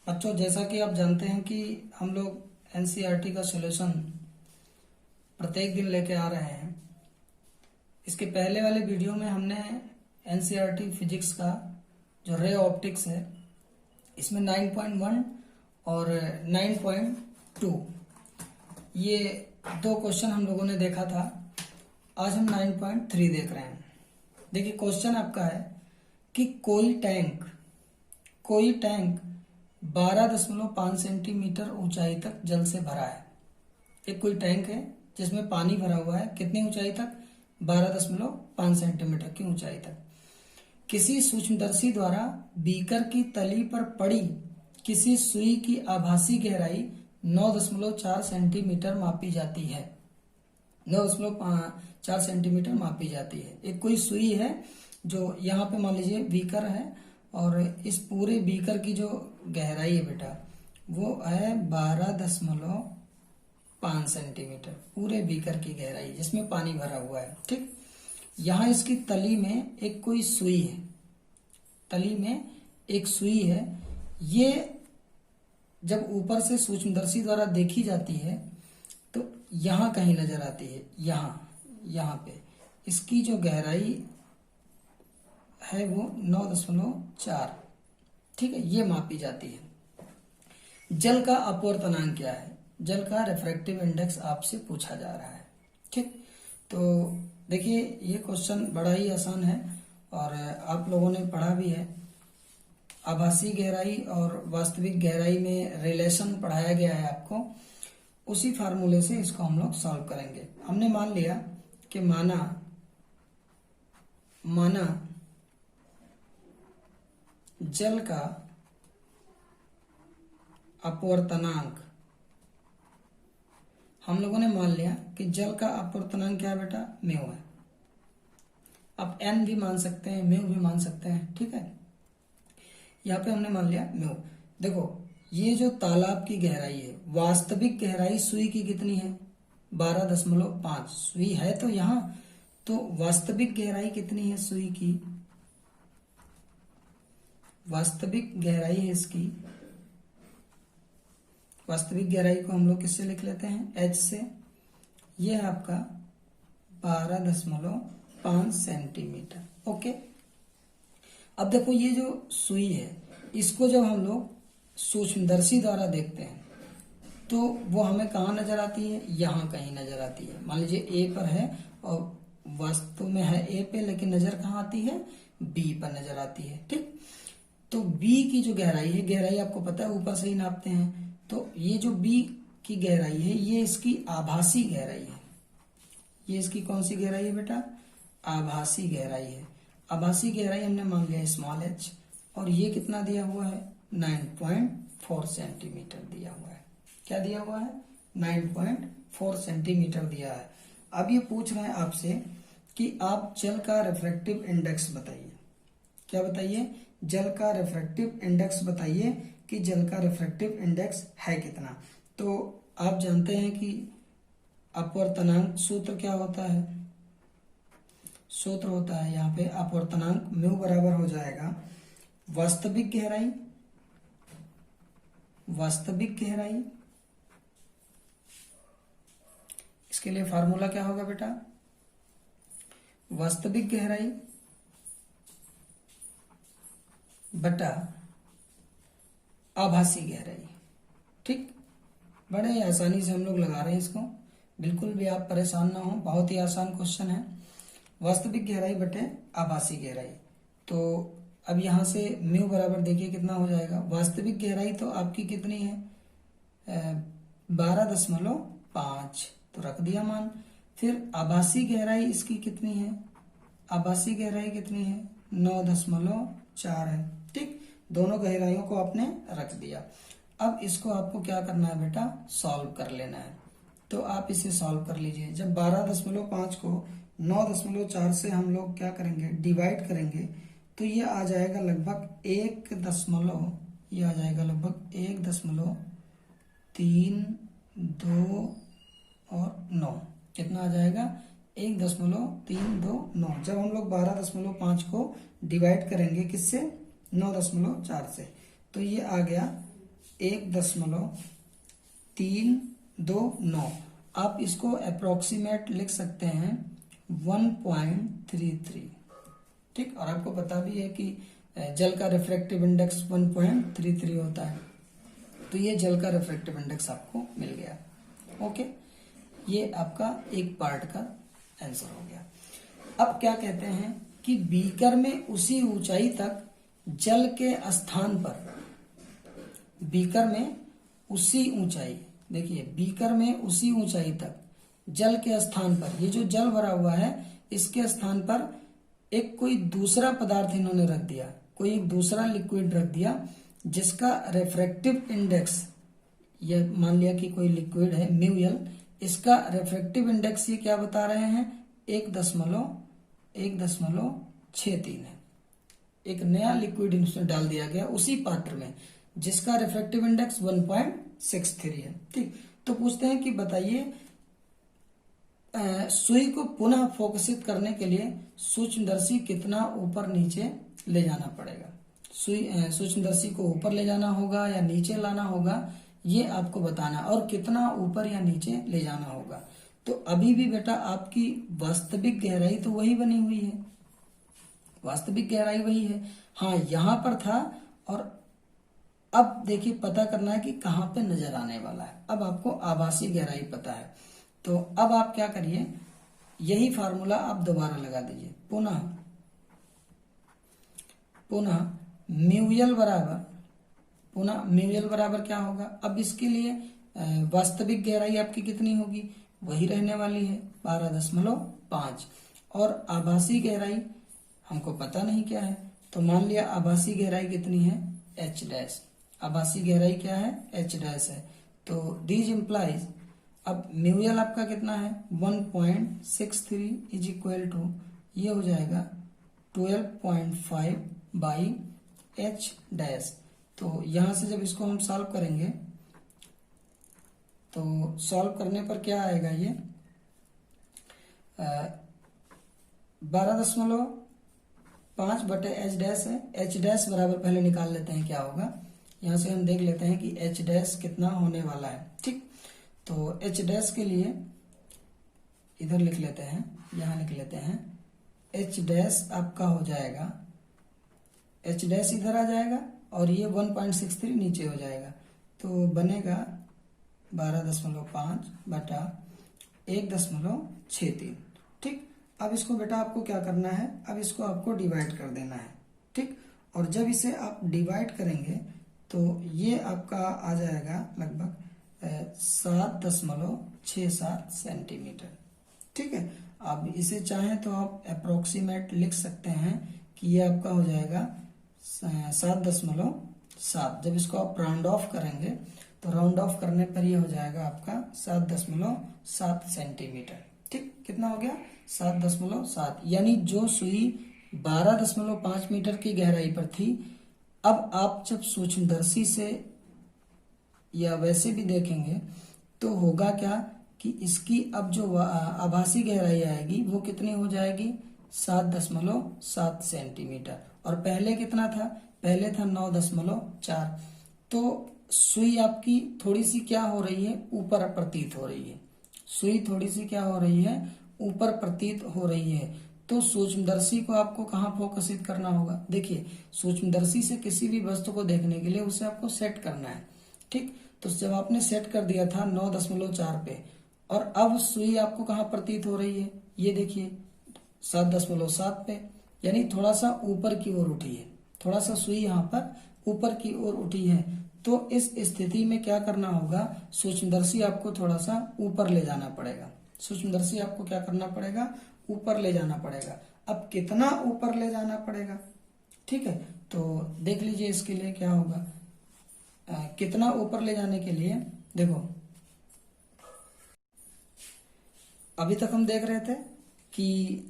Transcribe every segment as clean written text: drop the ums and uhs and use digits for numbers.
बच्चों, जैसा कि आप जानते हैं कि हम लोग एनसीईआरटी का सॉल्यूशन प्रत्येक दिन लेके आ रहे हैं। इसके पहले वाले वीडियो में हमने एनसीईआरटी फिजिक्स का जो रे ऑप्टिक्स है इसमें 9.1 और 9.2 ये दो क्वेश्चन हम लोगों ने देखा था। आज हम 9.3 देख रहे हैं। देखिए, क्वेश्चन आपका है कि कोई टैंक 12.5 सेंटीमीटर ऊंचाई तक जल से भरा है। एक कोई टैंक है जिसमें पानी भरा हुआ है, कितनी ऊंचाई तक? 12.5 सेंटीमीटर की ऊंचाई तक। किसी सूक्ष्मदर्शी द्वारा बीकर की तली पर पड़ी किसी सुई की आभासी गहराई 9.4 सेंटीमीटर मापी जाती है। 9.4 सेंटीमीटर मापी जाती है। एक कोई सुई है जो यहाँ पे मान लीजिए बीकर है, और इस पूरे बीकर की जो गहराई है बेटा वो है 12.5 सेंटीमीटर। पूरे बीकर की गहराई जिसमें पानी भरा हुआ है, ठीक। यहाँ इसकी तली में एक कोई सुई है, तली में एक सुई है। ये जब ऊपर से सूक्ष्मदर्शी द्वारा देखी जाती है तो यहाँ कहीं नजर आती है। यहाँ पे इसकी जो गहराई है वो 9.4, ठीक है, ये मापी जाती है। जल का अपवर्तनांक क्या है? जल का रिफ्रैक्टिव इंडेक्स आपसे पूछा जा रहा है, ठीक। तो देखिए, ये क्वेश्चन बड़ा ही आसान है और आप लोगों ने पढ़ा भी है। आभासी गहराई और वास्तविक गहराई में रिलेशन पढ़ाया गया है आपको। उसी फार्मूले से इसको हम लोग सॉल्व करेंगे। हमने मान लिया कि माना जल का अपवर्तनांक, हम लोगों ने मान लिया कि जल का अपवर्तनांक क्या है बेटा? म्यू है। आप एन भी मान सकते हैं, म्यू भी मान सकते हैं, ठीक है। यहाँ पे हमने मान लिया म्यू। देखो, ये जो तालाब की गहराई है, वास्तविक गहराई सुई की कितनी है? 12.5। सुई है तो यहाँ, तो वास्तविक गहराई कितनी है सुई की? वास्तविक गहराई है इसकी, वास्तविक गहराई को हम लोग किससे लिख लेते हैं? एच से। ये है आपका 12.5 सेंटीमीटर। ओके। अब देखो, ये जो सुई है इसको जब हम लोग सूक्ष्मदर्शी द्वारा देखते हैं तो वो हमें कहाँ नजर आती है? यहाँ कहीं नजर आती है। मान लीजिए ए पर है और वास्तव में है ए पे, लेकिन नजर कहाँ आती है? बी पर नजर आती है, ठीक। तो बी की जो गहराई है, गहराई आपको पता है ऊपर से ही नापते हैं, तो ये जो बी की गहराई है ये इसकी आभासी गहराई है। ये इसकी कौन सी गहराई है बेटा? आभासी गहराई है। आभासी गहराई हमने मान लिया स्मॉल एच, और ये कितना दिया हुआ है? 9.4 सेंटीमीटर दिया हुआ है। क्या दिया हुआ है? 9.4 सेंटीमीटर दिया है। अब ये पूछ रहे हैं आपसे कि आप जल का रिफ्रैक्टिव इंडेक्स बताइए। क्या बताइए? जल का रिफ्रैक्टिव इंडेक्स बताइए कि जल का रिफ्रैक्टिव इंडेक्स है कितना। तो आप जानते हैं कि अपवर्तनांक सूत्र क्या होता है? सूत्र होता है यहाँ पे अपवर्तनांक म्यू बराबर हो जाएगा वास्तविक गहराई। इसके लिए फार्मूला क्या होगा बेटा? वास्तविक गहराई बटा आभासी गहराई, ठीक। बड़े आसानी से हम लोग लगा रहे हैं इसको, बिल्कुल भी आप परेशान ना हो। बहुत ही आसान क्वेश्चन है। वास्तविक गहराई बटे आभासी गहराई। तो अब यहाँ से म्यू बराबर देखिए कितना हो जाएगा। वास्तविक गहराई तो आपकी कितनी है? 12.5, तो रख दिया मान। फिर आभासी गहराई इसकी कितनी है? आभासी गहराई कितनी है? 9.4 है, ठीक। दोनों गहराइयों को आपने रख दिया। अब इसको आपको क्या करना है बेटा? सॉल्व कर लेना है। तो आप इसे सॉल्व कर लीजिए। जब 12.5 को 9.4 से हम लोग क्या करेंगे? डिवाइड करेंगे, तो ये आ जाएगा लगभग 1.32 और 9। कितना आ जाएगा? 1.329। जब हम लोग 12.5 को डिवाइड करेंगे किससे? 9.4 से, तो ये आ गया 1.329। आप इसको अप्रोक्सीमेट लिख सकते हैं 1.33। ठीक, और आपको पता भी है कि जल का रिफ्रैक्टिव इंडेक्स 1.33 होता है, तो ये जल का रिफ्रैक्टिव इंडेक्स आपको मिल गया। ओके, ये आपका एक पार्ट का आंसर हो गया। अब क्या कहते हैं कि बीकर में उसी ऊंचाई तक जल के स्थान पर, बीकर में उसी ऊंचाई, देखिए बीकर में उसी ऊंचाई तक जल के स्थान पर, ये जो जल भरा हुआ है इसके स्थान पर एक कोई दूसरा पदार्थ इन्होंने रख दिया, कोई एक दूसरा लिक्विड रख दिया जिसका रिफ्रैक्टिव इंडेक्स, ये मान लिया कि कोई लिक्विड है म्यूएल, इसका रिफ्रैक्टिव इंडेक्स ये क्या बता रहे हैं 1.63 है। एक नया लिक्विड इसमें डाल दिया गया उसी पात्र में जिसका रिफ्रैक्टिव इंडेक्स 1.63 है। ठीक, तो पूछते हैं कि बताइए सुई को पुनः फोकसित करने के लिए सूक्ष्मदर्शी कितना ऊपर नीचे ले जाना पड़ेगा। सूक्ष्मदर्शी को ऊपर ले जाना होगा या नीचे लाना होगा, ये आपको बताना, और कितना ऊपर या नीचे ले जाना होगा। तो अभी भी बेटा आपकी वास्तविक गहराई तो वही बनी हुई है, वास्तविक गहराई वही है। हाँ, यहां पर था, और अब देखिए पता करना है कि कहां पे नजर आने वाला है। अब आपको आभासी गहराई पता है, तो अब आप क्या करिए, यही फार्मूला आप दोबारा लगा दीजिए, पुनः म्यूएल बराबर क्या होगा। अब इसके लिए वास्तविक गहराई आपकी कितनी होगी, वही रहने वाली है 12.5, और आभासी गहराई हमको पता नहीं क्या है, तो मान लिया आभासी गहराई कितनी है h डैश, आभासी गहराई क्या है h डैश है। तो दिस इम्प्लाइज, अब म्यूएल आपका कितना है 1.63 इज इक्वल टू, ये हो जाएगा 12.5 बाई h डैश। तो यहां से जब इसको हम सॉल्व करेंगे तो सॉल्व करने पर क्या आएगा, ये 12.5 बटे h डैश है। h डैश बराबर पहले निकाल लेते हैं क्या होगा, यहां से हम देख लेते हैं कि h डैश कितना होने वाला है। ठीक, तो h डैश के लिए इधर लिख लेते हैं, यहां लिख लेते हैं h डैश आपका हो जाएगा, h डैश इधर आ जाएगा और ये 1.63 नीचे हो जाएगा, तो बनेगा 12.5 बटा 1.63। ठीक, अब इसको बेटा आपको क्या करना है, अब इसको आपको डिवाइड कर देना है। ठीक, और जब इसे आप डिवाइड करेंगे तो ये आपका आ जाएगा लगभग 7.67 सेंटीमीटर। ठीक है, अब इसे चाहें तो आप अप्रोक्सीमेट लिख सकते हैं कि ये आपका हो जाएगा 7.7। जब इसको आप राउंड ऑफ करेंगे तो राउंड ऑफ करने पर ये हो जाएगा आपका 7.7 सेंटीमीटर। ठीक, कितना हो गया 7.7, यानी जो सुई 12.5 मीटर की गहराई पर थी, अब आप जब सूक्ष्मदर्शी से या वैसे भी देखेंगे तो होगा क्या कि इसकी अब जो आभासी गहराई आएगी वो कितनी हो जाएगी 7.7 सेंटीमीटर, और पहले कितना था, पहले था 9.4। तो सुई आपकी थोड़ी सी क्या हो रही है, ऊपर प्रतीत हो रही है, सुई थोड़ी सी क्या हो रही है, ऊपर प्रतीत हो रही है। तो सूक्ष्मदर्शी को आपको कहाँ फोकसित करना होगा, देखिए सूक्ष्मदर्शी से किसी भी वस्तु को देखने के लिए उसे आपको सेट करना है। ठीक, तो जब आपने सेट कर दिया था 9.4 पे, और अब सुई आपको कहाँ प्रतीत हो रही है, ये देखिए 7.7 पे, यानी थोड़ा सा ऊपर की ओर उठी है, थोड़ा सा सुई यहाँ पर ऊपर की ओर उठी है। तो इस स्थिति में क्या करना होगा, सूक्ष्मदर्शी आपको थोड़ा सा ऊपर ले जाना पड़ेगा, सूक्ष्मदर्शी आपको क्या करना पड़ेगा, ऊपर ले जाना पड़ेगा। अब कितना ऊपर ले जाना पड़ेगा, ठीक है, तो देख लीजिए इसके लिए क्या होगा, कितना ऊपर ले जाने के लिए, देखो अभी तक हम देख रहे थे कि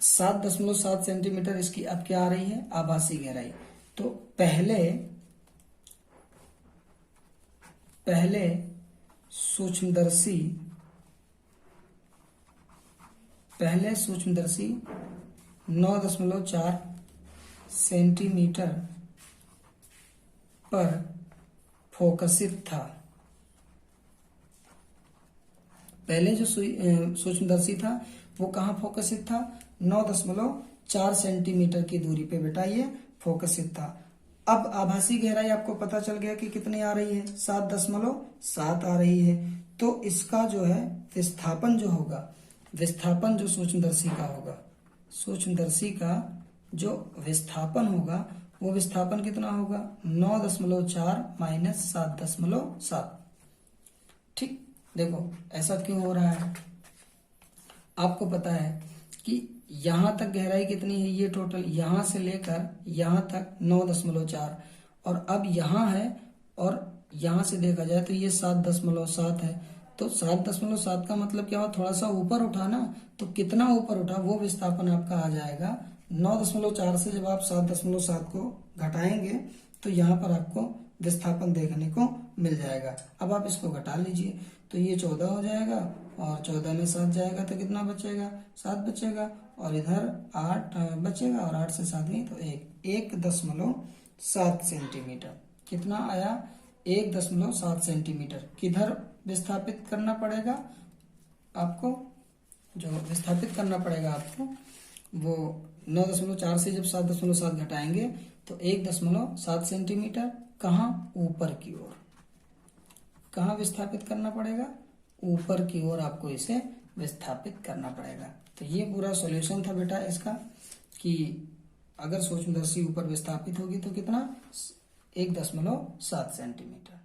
7.7 सेंटीमीटर इसकी अब क्या आ रही है, आभासी गहराई। तो पहले सूक्ष्मदर्शी 9.4 सेंटीमीटर पर फोकसित था। पहले जो सूक्ष्मदर्शी था वो कहाँ फोकसित था? 9.4 सेंटीमीटर की दूरी पे बेटा ये फोकसित था। अब आभासी गहराई आपको पता चल गया कि कितनी आ रही है? 7.7 आ रही है। तो इसका जो है विस्थापन जो होगा, विस्थापन जो सूक्ष्मदर्शी का होगा, सूक्ष्मदर्शी का जो विस्थापन होगा वो विस्थापन कितना होगा? 9.4 माइनस 7.7। ठीक, देखो ऐसा क्यों हो रहा है? आपको पता है कि यहां तक गहराई कितनी है? ये टोटल यहां से लेकर यहां तक 9.4, और अब यहां है और यहां से देखा जाए तो ये 7.7 है। तो 7.7 का मतलब क्या हुआ? थोड़ा सा ऊपर उठा ना, तो कितना ऊपर उठा वो विस्थापन आपका आ जाएगा 9.4 से। जब आप 7.7 को घटाएंगे तो यहाँ पर आपको विस्थापन देखने को मिल जाएगा। अब आप इसको घटा लीजिए तो ये 14 हो जाएगा, और 14 में 7 जाएगा तो कितना बचेगा? 7 बचेगा, और इधर 8 बचेगा, और 8 से 7 नहीं तो 1.7 सेंटीमीटर। कितना आया? 1.7 सेंटीमीटर। किधर विस्थापित करना पड़ेगा आपको? जो विस्थापित करना पड़ेगा आपको वो 9.4 से जब 7.7 घटाएंगे तो 1.7 सेंटीमीटर। कहाँ? ऊपर की ओर। कहाँ विस्थापित करना पड़ेगा? ऊपर की ओर आपको इसे विस्थापित करना पड़ेगा। तो ये पूरा सॉल्यूशन था बेटा इसका, कि अगर सूक्ष्मदर्शी ऊपर विस्थापित होगी तो कितना? 1.7 सेंटीमीटर।